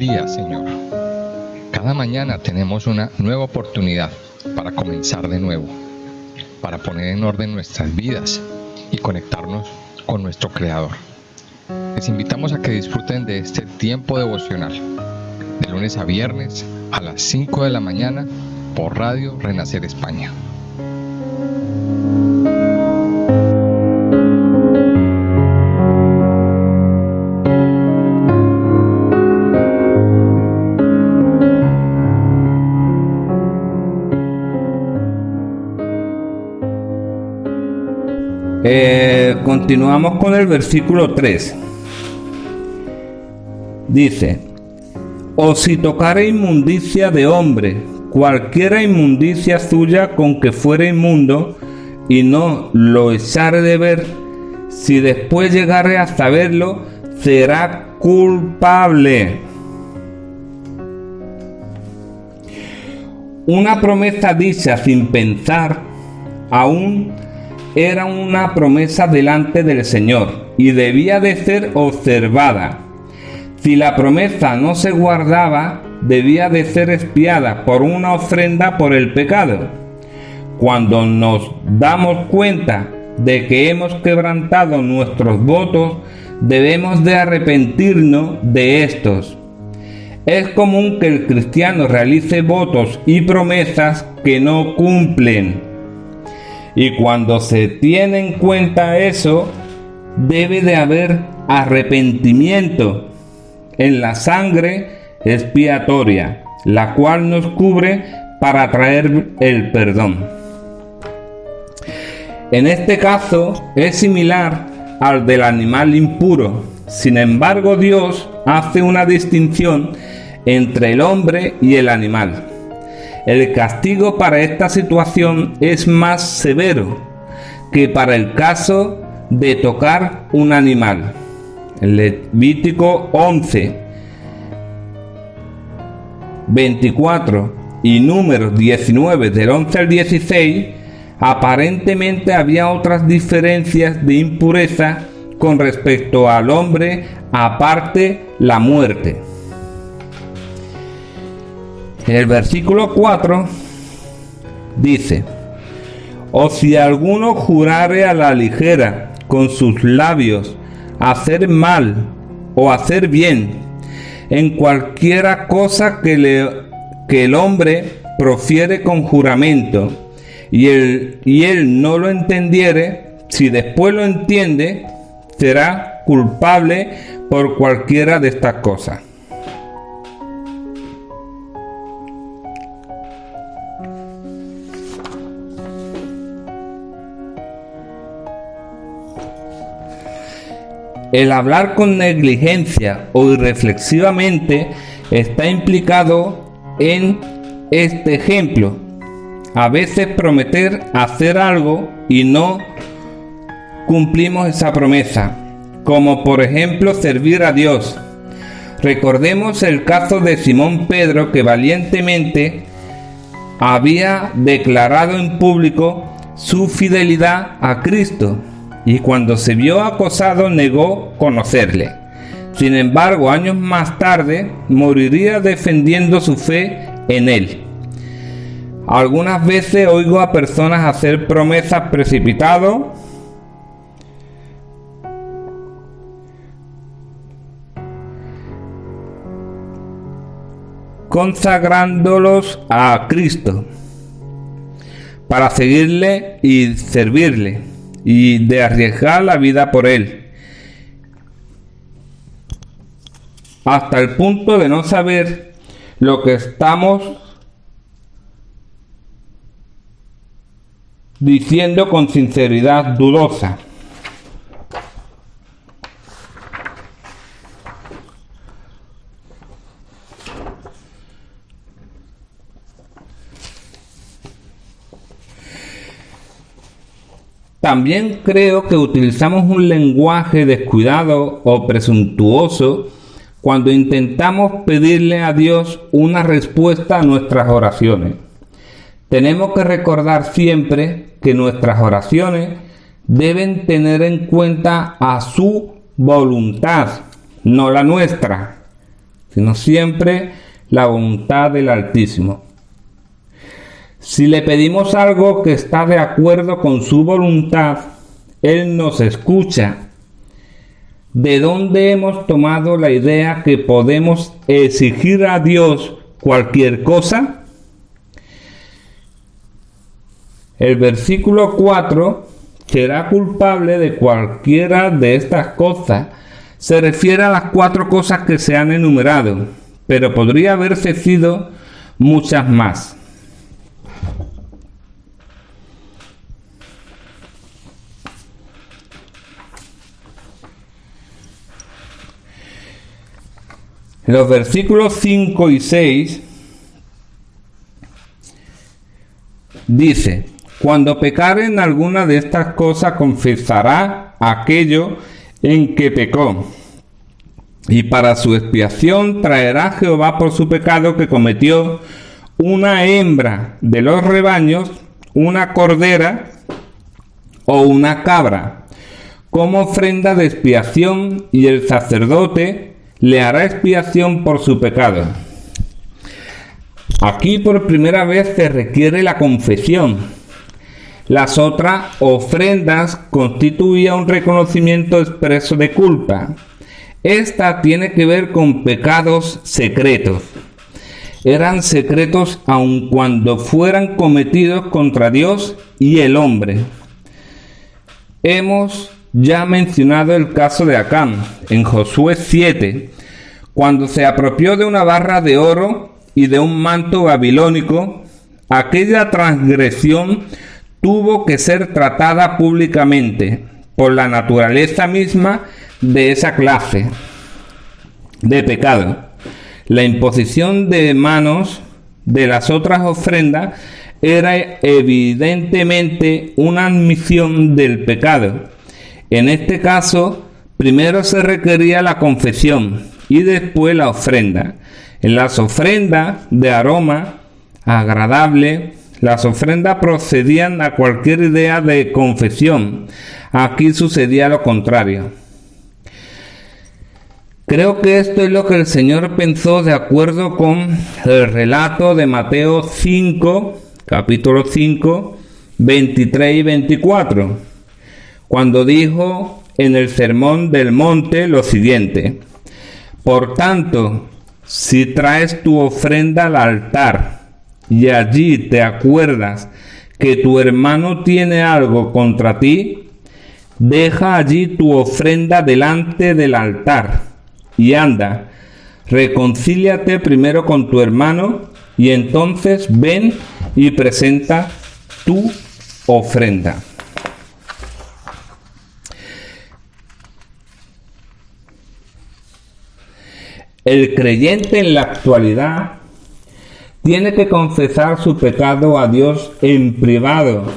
días, Señor. Cada mañana tenemos una nueva oportunidad para comenzar de nuevo, para poner en orden nuestras vidas y conectarnos con nuestro Creador. Les invitamos a que disfruten de este tiempo devocional, de lunes a viernes a las 5 de la mañana por Radio Renacer España. Continuamos con el versículo 3. Dice: o si tocare inmundicia de hombre, cualquiera inmundicia suya con que fuere inmundo, y no lo echare de ver, si después llegare a saberlo, será culpable. Una promesa dicha sin pensar aún era una promesa delante del Señor y debía de ser observada. Si la promesa no se guardaba, debía de ser expiada por una ofrenda por el pecado. Cuando nos damos cuenta de que hemos quebrantado nuestros votos, debemos de arrepentirnos de estos. Es común que el cristiano realice votos y promesas que no cumplen. Y cuando se tiene en cuenta eso, debe de haber arrepentimiento en la sangre expiatoria, la cual nos cubre para traer el perdón. En este caso es similar al del animal impuro. Sin embargo, Dios hace una distinción entre el hombre y el animal. El castigo para esta situación es más severo que para el caso de tocar un animal. En Levítico 11, 24 y Números 19 del 11 al 16, aparentemente había otras diferencias de impureza con respecto al hombre, aparte la muerte. El versículo 4 dice: o si alguno jurare a la ligera con sus labios hacer mal o hacer bien, en cualquiera cosa que el hombre profiere con juramento, y él no lo entendiere, si después lo entiende, será culpable por cualquiera de estas cosas. El hablar con negligencia o irreflexivamente está implicado en este ejemplo. A veces prometer hacer algo y no cumplimos esa promesa, como por ejemplo servir a Dios. Recordemos el caso de Simón Pedro, que valientemente había declarado en público su fidelidad a Cristo, y cuando se vio acosado negó conocerle. Sin embargo, años más tarde moriría defendiendo su fe en él. Algunas veces oigo a personas hacer promesas precipitadas, consagrándolos a Cristo para seguirle y servirle, y de arriesgar la vida por él, hasta el punto de no saber lo que estamos diciendo con sinceridad dudosa. También creo que utilizamos un lenguaje descuidado o presuntuoso cuando intentamos pedirle a Dios una respuesta a nuestras oraciones. Tenemos que recordar siempre que nuestras oraciones deben tener en cuenta a su voluntad, no la nuestra. sino siempre la voluntad del Altísimo. Si le pedimos algo que está de acuerdo con su voluntad, Él nos escucha. ¿De dónde hemos tomado la idea que podemos exigir a Dios cualquier cosa? El versículo 4, será culpable de cualquiera de estas cosas, se refiere a las 4 cosas que se han enumerado, pero podría haberse sido muchas más. En los versículos 5 y 6 dice: cuando pecare en alguna de estas cosas, confesará aquello en que pecó, y para su expiación traerá Jehová por su pecado que cometió una hembra de los rebaños, una cordera o una cabra, como ofrenda de expiación, y el sacerdote le hará expiación por su pecado. Aquí por primera vez se requiere la confesión. Las otras ofrendas constituían un reconocimiento expreso de culpa. Esta tiene que ver con pecados secretos. Eran secretos aun cuando fueran cometidos contra Dios y el hombre. Hemos ya mencionado el caso de Acán en Josué 7, cuando se apropió de una barra de oro y de un manto babilónico. Aquella transgresión tuvo que ser tratada públicamente por la naturaleza misma de esa clase de pecado. La imposición de manos de las otras ofrendas era evidentemente una admisión del pecado. En este caso, primero se requería la confesión y después la ofrenda. En las ofrendas de aroma agradable, las ofrendas procedían a cualquier idea de confesión. Aquí sucedía lo contrario. Creo que esto es lo que el Señor pensó de acuerdo con el relato de Mateo 5, capítulo 5, 23 y 24, cuando dijo en el Sermón del Monte lo siguiente: por tanto, si traes tu ofrenda al altar, y allí te acuerdas que tu hermano tiene algo contra ti, deja allí tu ofrenda delante del altar, y anda, reconcíliate primero con tu hermano, y entonces ven y presenta tu ofrenda. El creyente en la actualidad tiene que confesar su pecado a Dios en privado,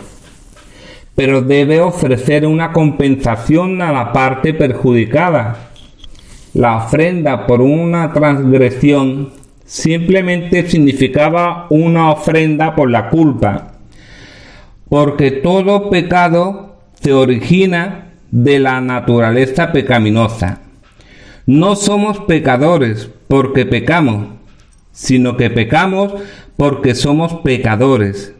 pero debe ofrecer una compensación a la parte perjudicada. La ofrenda por una transgresión simplemente significaba una ofrenda por la culpa, porque todo pecado se origina de la naturaleza pecaminosa. No somos pecadores porque pecamos, sino que pecamos porque somos pecadores,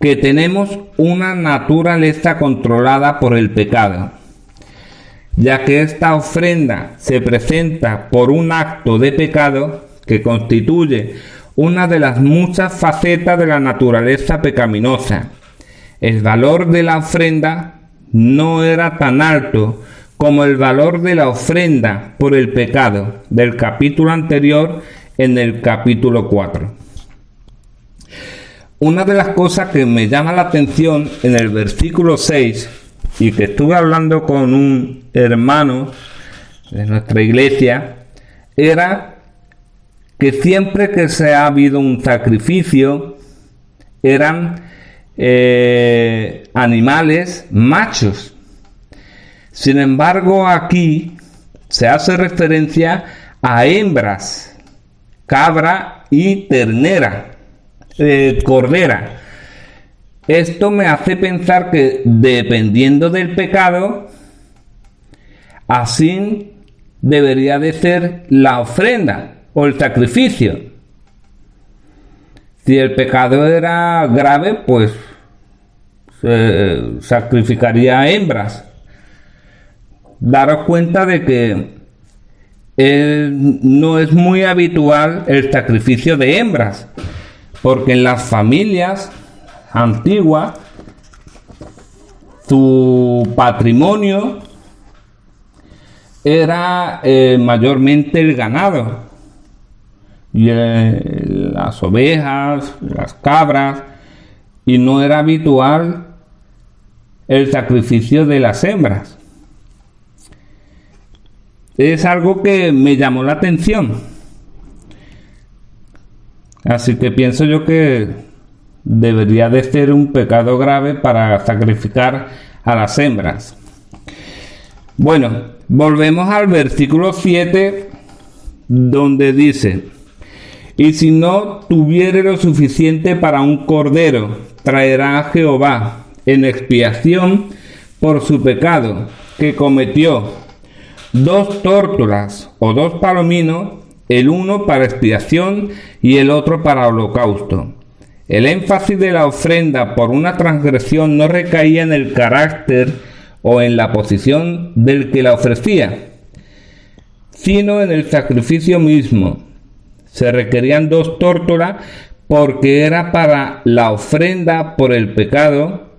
que tenemos una naturaleza controlada por el pecado. Ya que esta ofrenda se presenta por un acto de pecado que constituye una de las muchas facetas de la naturaleza pecaminosa, el valor de la ofrenda no era tan alto como el valor de la ofrenda por el pecado del capítulo anterior en el capítulo 4. Una de las cosas que me llama la atención en el versículo 6, y que estuve hablando con un hermano de nuestra iglesia, era que siempre que se ha habido un sacrificio, eran animales machos. Sin embargo, aquí se hace referencia a hembras, cabra y ternera, cordera. Esto me hace pensar que dependiendo del pecado, así debería de ser la ofrenda o el sacrificio. Si el pecado era grave, pues se sacrificaría hembras. Daros cuenta de que no es muy habitual el sacrificio de hembras, porque en las familias antiguas su patrimonio era mayormente el ganado y las ovejas, las cabras, y no era habitual el sacrificio de las hembras. Es algo que me llamó la atención, así que pienso yo que debería de ser un pecado grave para sacrificar a las hembras. Bueno, volvemos al versículo 7, donde dice: y si no tuviere lo suficiente para un cordero, traerá a Jehová en expiación por su pecado que cometió 2 tórtolas o 2 palominos, el uno para expiación y el otro para holocausto. El énfasis de la ofrenda por una transgresión no recaía en el carácter o en la posición del que la ofrecía, sino en el sacrificio mismo. Se requerían 2 tórtolas porque era para la ofrenda por el pecado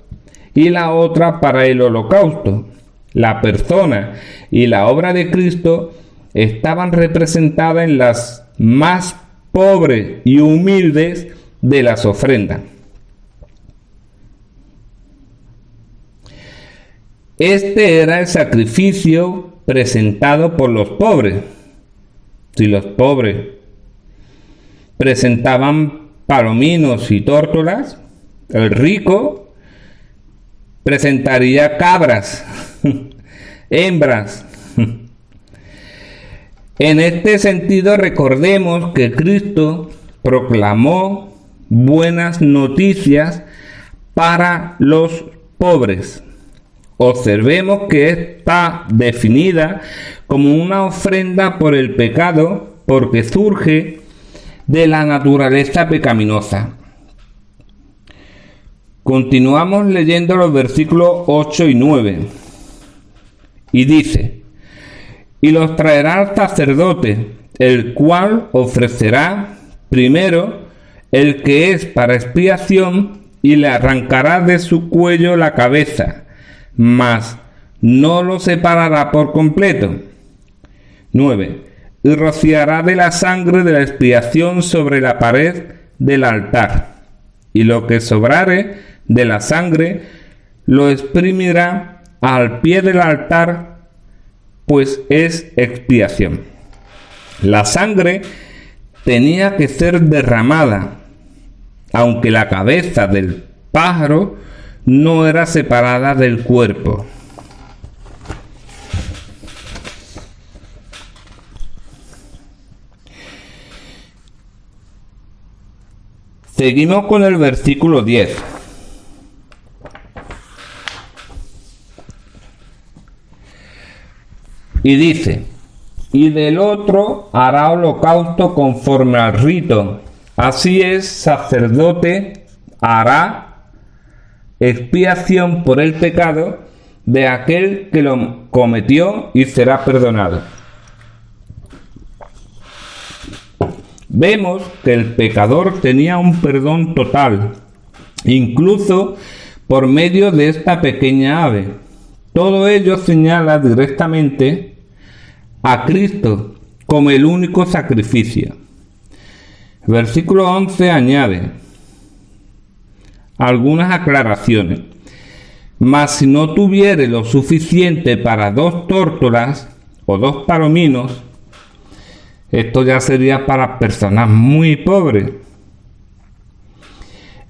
y la otra para el holocausto. La persona y la obra de Cristo estaban representadas en las más pobres y humildes de las ofrendas. Este era el sacrificio presentado por los pobres. Si los pobres presentaban palominos y tórtolas, el rico presentaría cabras, hembras. En este sentido, recordemos que Cristo proclamó buenas noticias para los pobres. Observemos que está definida como una ofrenda por el pecado porque surge de la naturaleza pecaminosa. Continuamos leyendo los versículos 8 y 9. Y dice: y los traerá al sacerdote, el cual ofrecerá primero el que es para expiación y le arrancará de su cuello la cabeza, mas no lo separará por completo. 9. Y rociará de la sangre de la expiación sobre la pared del altar, y lo que sobrare de la sangre lo exprimirá al pie del altar, pues es expiación. La sangre tenía que ser derramada, aunque la cabeza del pájaro no era separada del cuerpo. Seguimos con el versículo 10. Y dice: y del otro hará holocausto conforme al rito. Así es, sacerdote hará expiación por el pecado de aquel que lo cometió y será perdonado. Vemos que el pecador tenía un perdón total, incluso por medio de esta pequeña ave. Todo ello señala directamente a Cristo como el único sacrificio. Versículo 11 añade algunas aclaraciones. Mas si no tuviere lo suficiente para 2 tórtolas o 2 palominos, esto ya sería para personas muy pobres.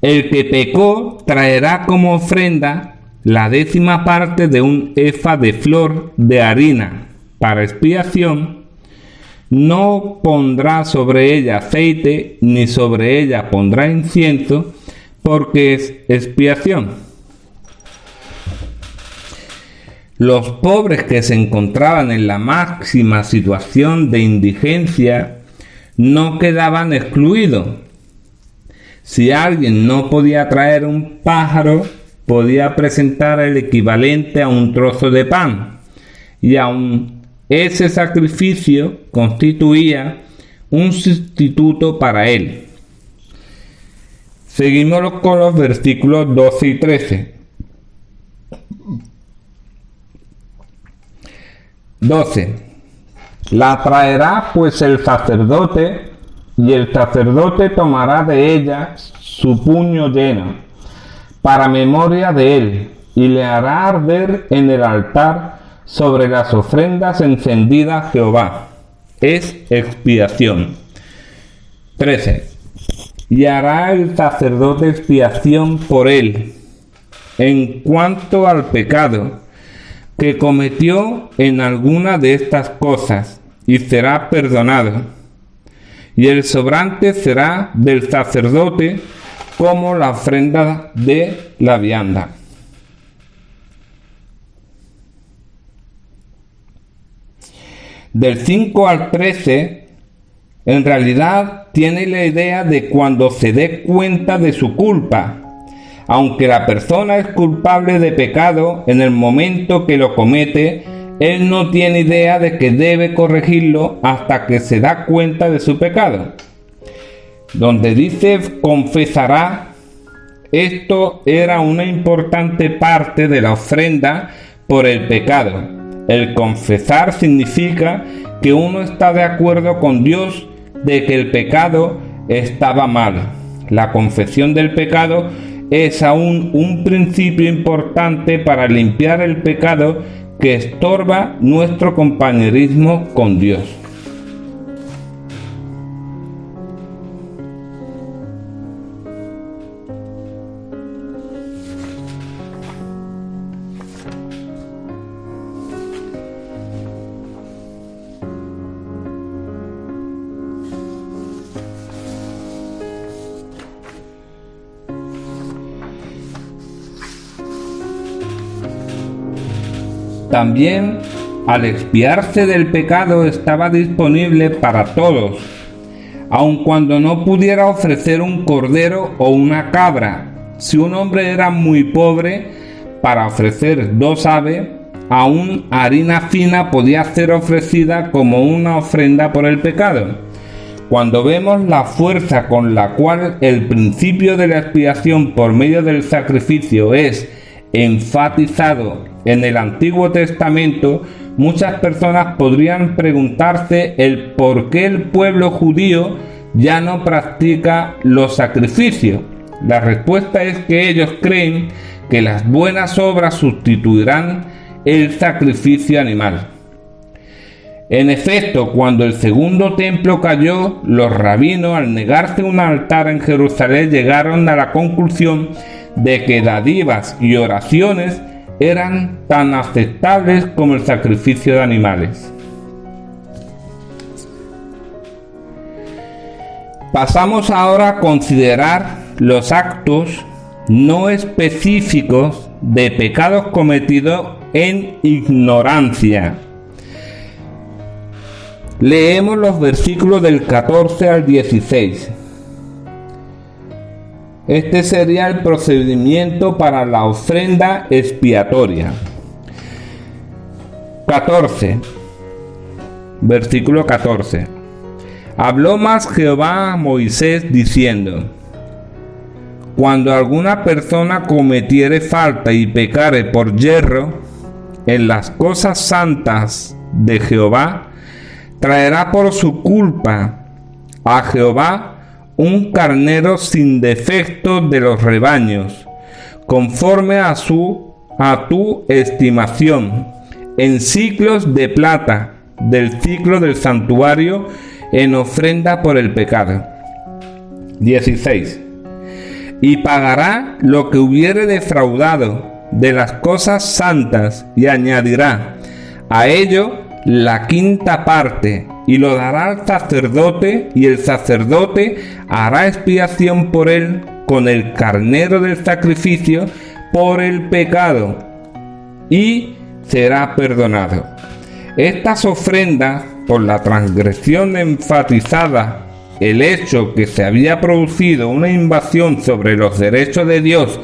El que pecó traerá como ofrenda la 10ª parte de un efa de flor de harina para expiación. No pondrá sobre ella aceite, ni sobre ella pondrá incienso, porque es expiación. Los pobres que se encontraban en la máxima situación de indigencia no quedaban excluidos. Si alguien no podía traer un pájaro, podía presentar el equivalente a un trozo de pan, y aun ese sacrificio constituía un sustituto para él. Seguimos con los versículos 12 y 13. 12. La traerá pues el sacerdote, y el sacerdote tomará de ella su puño lleno, para memoria de él, y le hará arder en el altar sobre las ofrendas encendidas a Jehová. Es expiación. 13. Y hará el sacerdote expiación por él, en cuanto al pecado que cometió en alguna de estas cosas, y será perdonado. Y el sobrante será del sacerdote como la ofrenda de la vianda. Del 5 al 13, en realidad tiene la idea de cuando se dé cuenta de su culpa. Aunque la persona es culpable de pecado en el momento que lo comete, él no tiene idea de que debe corregirlo hasta que se da cuenta de su pecado. Donde dice confesará, esto era una importante parte de la ofrenda por el pecado. El confesar significa que uno está de acuerdo con Dios de que el pecado estaba mal. La confesión del pecado es aún un principio importante para limpiar el pecado que estorba nuestro compañerismo con Dios. También, al expiarse del pecado, estaba disponible para todos, aun cuando no pudiera ofrecer un cordero o una cabra. Si un hombre era muy pobre para ofrecer 2 aves, aún harina fina podía ser ofrecida como una ofrenda por el pecado. Cuando vemos la fuerza con la cual el principio de la expiación por medio del sacrificio es enfatizado en el Antiguo Testamento, muchas personas podrían preguntarse el por qué el pueblo judío ya no practica los sacrificios. La respuesta es que ellos creen que las buenas obras sustituirán el sacrificio animal. En efecto, cuando el segundo templo cayó, los rabinos, al negarse un altar en Jerusalén, llegaron a la conclusión de que dádivas y oraciones eran tan aceptables como el sacrificio de animales. Pasamos ahora a considerar los actos no específicos de pecados cometidos en ignorancia. Leemos los versículos del 14 al 16. Este sería el procedimiento para la ofrenda expiatoria. 14. Versículo 14. Habló más Jehová a Moisés diciendo: Cuando alguna persona cometiere falta y pecare por yerro en las cosas santas de Jehová, traerá por su culpa a Jehová un carnero sin defecto de los rebaños, conforme a tu estimación, en siclos de plata, del ciclo del santuario, en ofrenda por el pecado. 16. Y pagará lo que hubiere defraudado de las cosas santas, y añadirá a ello la quinta parte, y lo dará al sacerdote, y el sacerdote hará expiación por él con el carnero del sacrificio por el pecado, y será perdonado. Estas ofrendas, por la transgresión enfatizada el hecho que se había producido una invasión sobre los derechos de Dios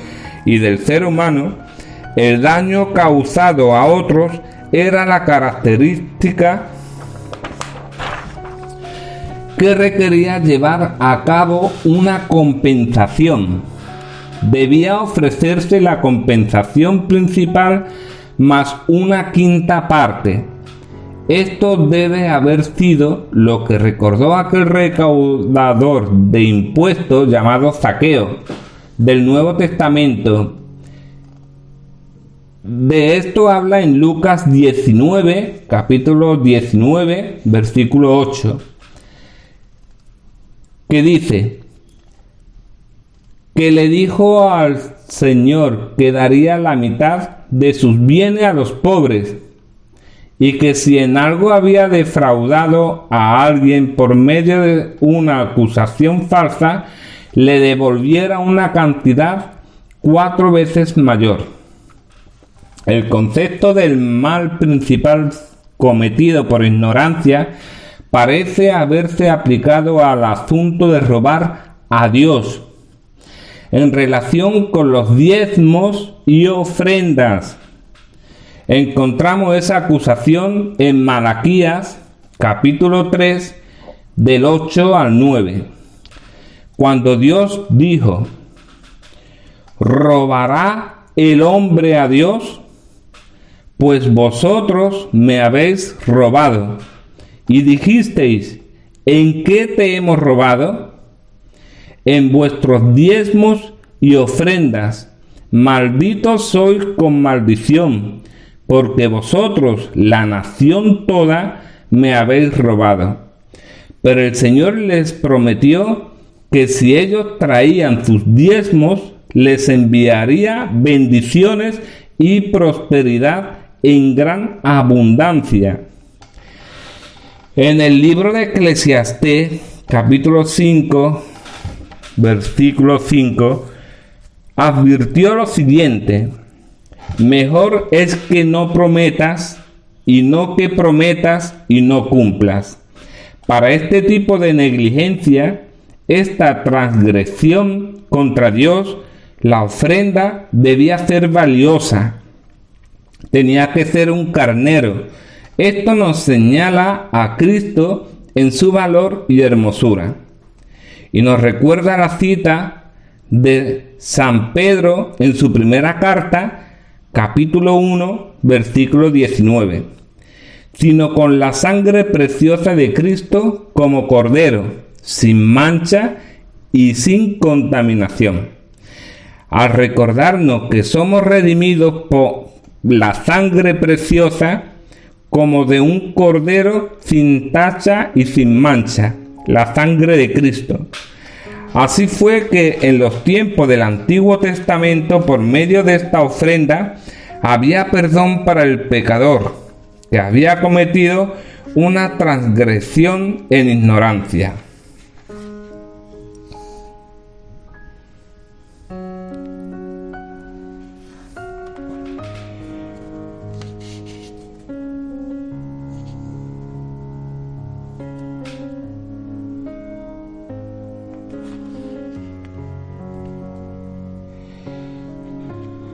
y del ser humano, el daño causado a otros era la característica que requería llevar a cabo una compensación. Debía ofrecerse la compensación principal más una quinta parte. Esto debe haber sido lo que recordó aquel recaudador de impuestos llamado Zaqueo del Nuevo Testamento. De esto habla en Lucas 19, capítulo 19, versículo 8, que dice que le dijo al Señor que daría la mitad de sus bienes a los pobres, y que si en algo había defraudado a alguien por medio de una acusación falsa, le devolviera una cantidad 4 veces mayor. El concepto del mal principal cometido por ignorancia parece haberse aplicado al asunto de robar a Dios en relación con los diezmos y ofrendas. Encontramos esa acusación en Malaquías, capítulo 3, del 8 al 9, cuando Dios dijo: ¿robará el hombre a Dios? Pues vosotros me habéis robado. Y dijisteis: ¿en qué te hemos robado? En vuestros diezmos y ofrendas. Malditos sois con maldición, porque vosotros, la nación toda, me habéis robado. Pero el Señor les prometió que si ellos traían sus diezmos, les enviaría bendiciones y prosperidad en gran abundancia. En el libro de Eclesiastés, capítulo 5, versículo 5, advirtió lo siguiente: mejor es que no prometas y no que prometas y no cumplas. Para este tipo de negligencia, esta transgresión contra Dios, la ofrenda debía ser valiosa. Tenía que ser un carnero. Esto nos señala a Cristo en su valor y hermosura. Y nos recuerda la cita de San Pedro en su primera carta, capítulo 1, versículo 19. Sino con la sangre preciosa de Cristo como cordero, sin mancha y sin contaminación. Al recordarnos que somos redimidos por la sangre preciosa como de un cordero sin tacha y sin mancha, la sangre de Cristo. Así fue que en los tiempos del Antiguo Testamento, por medio de esta ofrenda, había perdón para el pecador que había cometido una transgresión en ignorancia.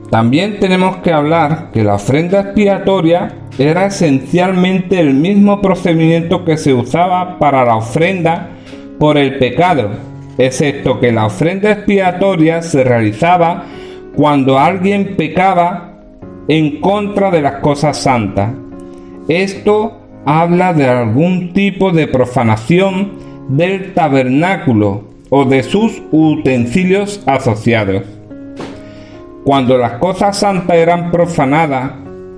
También tenemos que hablar que la ofrenda expiatoria era esencialmente el mismo procedimiento que se usaba para la ofrenda por el pecado, excepto que la ofrenda expiatoria se realizaba cuando alguien pecaba en contra de las cosas santas. Esto habla de algún tipo de profanación del tabernáculo o de sus utensilios asociados. Cuando las cosas santas eran profanadas,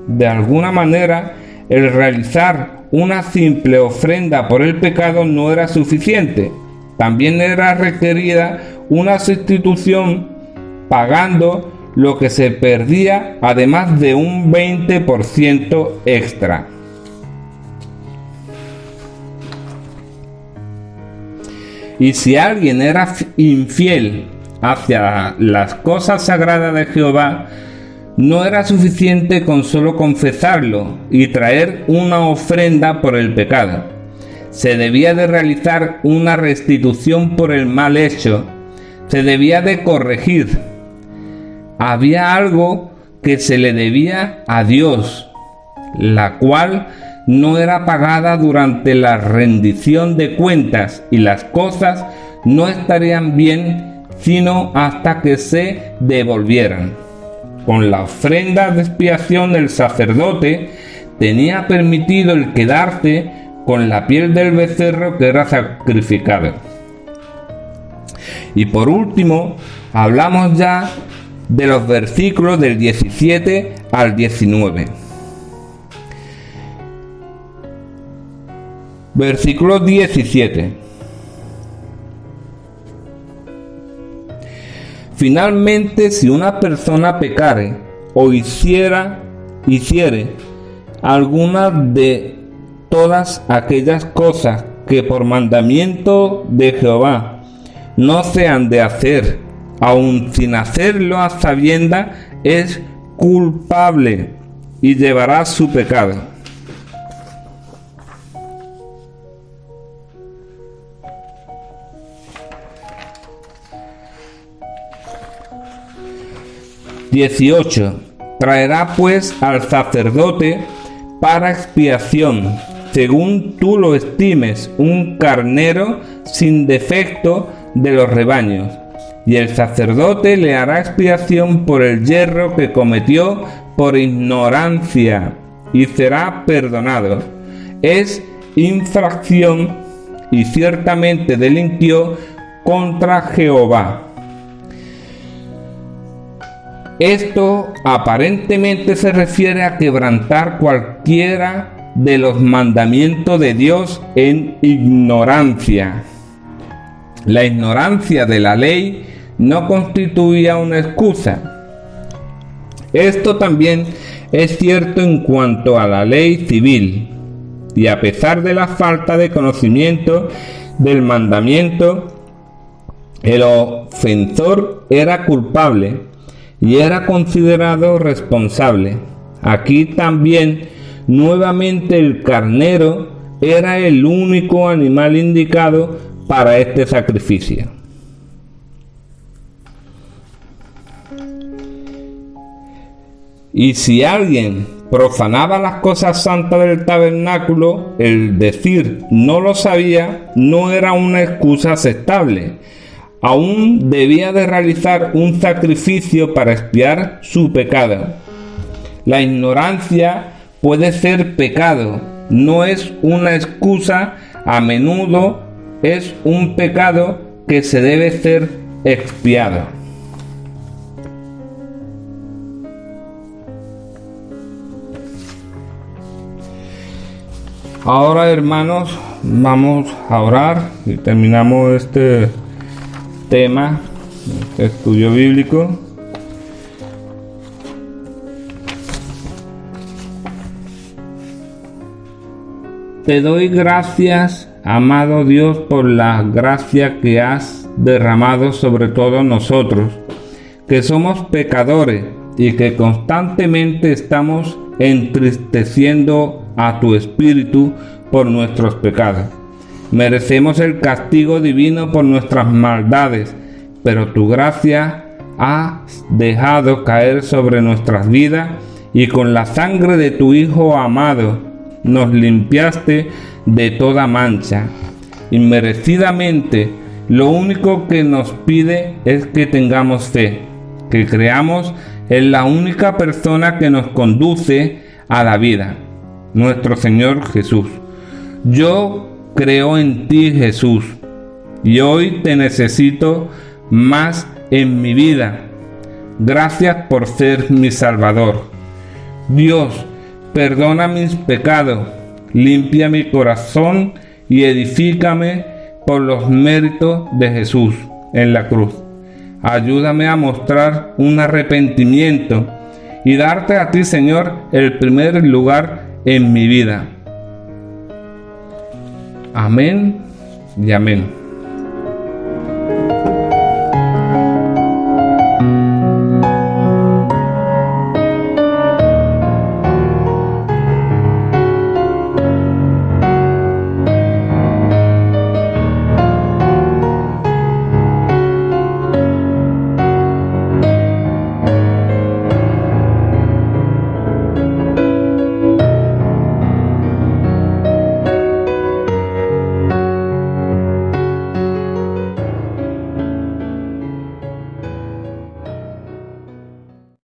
de alguna manera, el realizar una simple ofrenda por el pecado no era suficiente. También era requerida una sustitución pagando lo que se perdía, además de un 20% extra. Y si alguien era infiel hacia las cosas sagradas de Jehová, No era suficiente con solo confesarlo y traer una ofrenda por el pecado. Se debía de realizar una restitución por el mal hecho. Se debía de corregir. Había algo que se le debía a Dios, la cual no era pagada durante la rendición de cuentas, y las cosas no estarían bien sino hasta que se devolvieran. Con la ofrenda de expiación el sacerdote tenía permitido el quedarse con la piel del becerro que era sacrificado. Y por último, hablamos ya de los versículos del 17 al 19. Versículo 17. Finalmente, si una persona pecare o hiciere alguna de todas aquellas cosas que por mandamiento de Jehová no se han de hacer, aun sin hacerlo a sabiendas, es culpable y llevará su pecado. Traerá pues al sacerdote para expiación, según tú lo estimes, un carnero sin defecto de los rebaños, y el sacerdote le hará expiación por el yerro que cometió por ignorancia, y será perdonado. Es infracción y ciertamente delinquió contra Jehová. Esto aparentemente se refiere a quebrantar cualquiera de los mandamientos de Dios en ignorancia. La ignorancia de la ley no constituía una excusa. Esto también es cierto en cuanto a la ley civil, y a pesar de la falta de conocimiento del mandamiento, el ofensor era culpable y era considerado responsable. Aquí también, nuevamente, el carnero era el único animal indicado para este sacrificio. Y si alguien profanaba las cosas santas del tabernáculo, el decir no lo sabía no era una excusa aceptable. Aún debía de realizar un sacrificio para expiar su pecado. La ignorancia puede ser pecado, no es una excusa, a menudo es un pecado que se debe ser expiado. Ahora, hermanos, vamos a orar y terminamos este tema, este estudio bíblico. Te doy gracias, amado Dios, por la gracia que has derramado sobre todos nosotros, que somos pecadores y que constantemente estamos entristeciendo a tu Espíritu por nuestros pecados. Merecemos el castigo divino por nuestras maldades, pero tu gracia ha dejado caer sobre nuestras vidas y con la sangre de tu Hijo amado nos limpiaste de toda mancha. Inmerecidamente, lo único que nos pide es que tengamos fe, que creamos en la única persona que nos conduce a la vida, nuestro Señor Jesús. Yo creo en ti, Jesús, y hoy te necesito más en mi vida. Gracias por ser mi Salvador. Dios, perdona mis pecados, limpia mi corazón y edifícame por los méritos de Jesús en la cruz. Ayúdame a mostrar un arrepentimiento y darte a ti, Señor, el primer lugar en mi vida. Amén y amén.